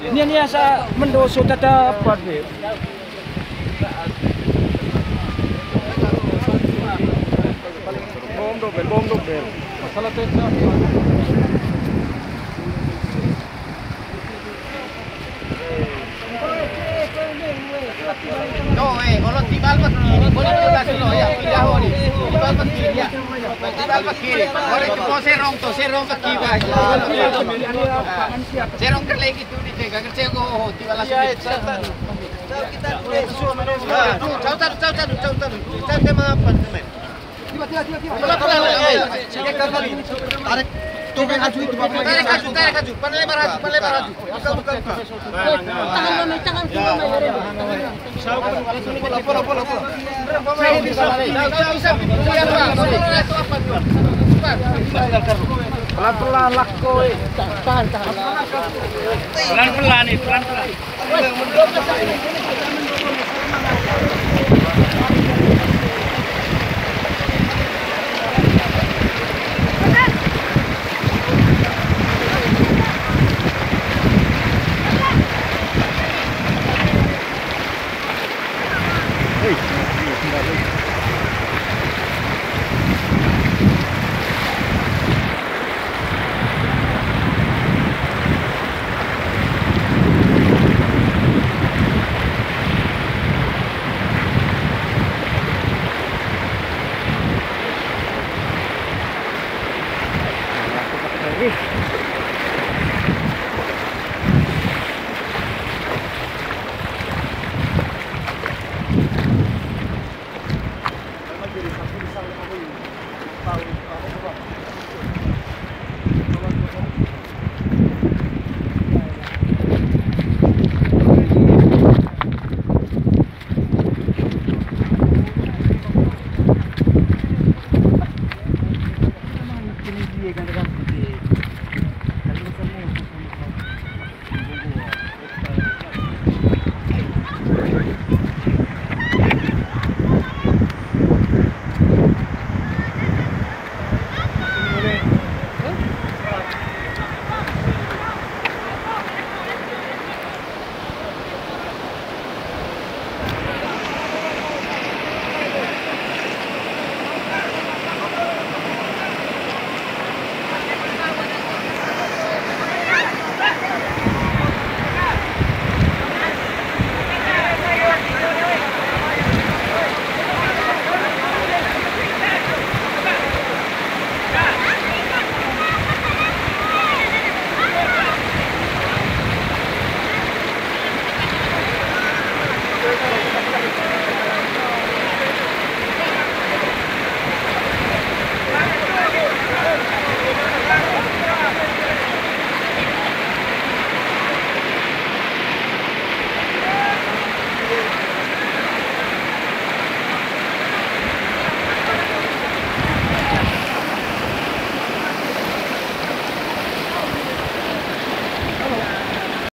Ini sa mendoso tatapan deh. Bom dobel. Masalah tu. No, kalau timbal pas kiri, boleh kita selo ya, pindah hori. Timbal pas kiri ya. Timbal pas kiri. Boleh kita serong pas kiri aja. Serong kerlegi tu ni tega, kerja ko timbal langsung. Kita boleh suruh mana. Jauh tema apa teman? Tarik. Tarik kaju. Panlebar haju. Buka. Tangan Pola. Pelan-pelan lah koi. Tahan. Pelan-pelan nih, pelan-pelan.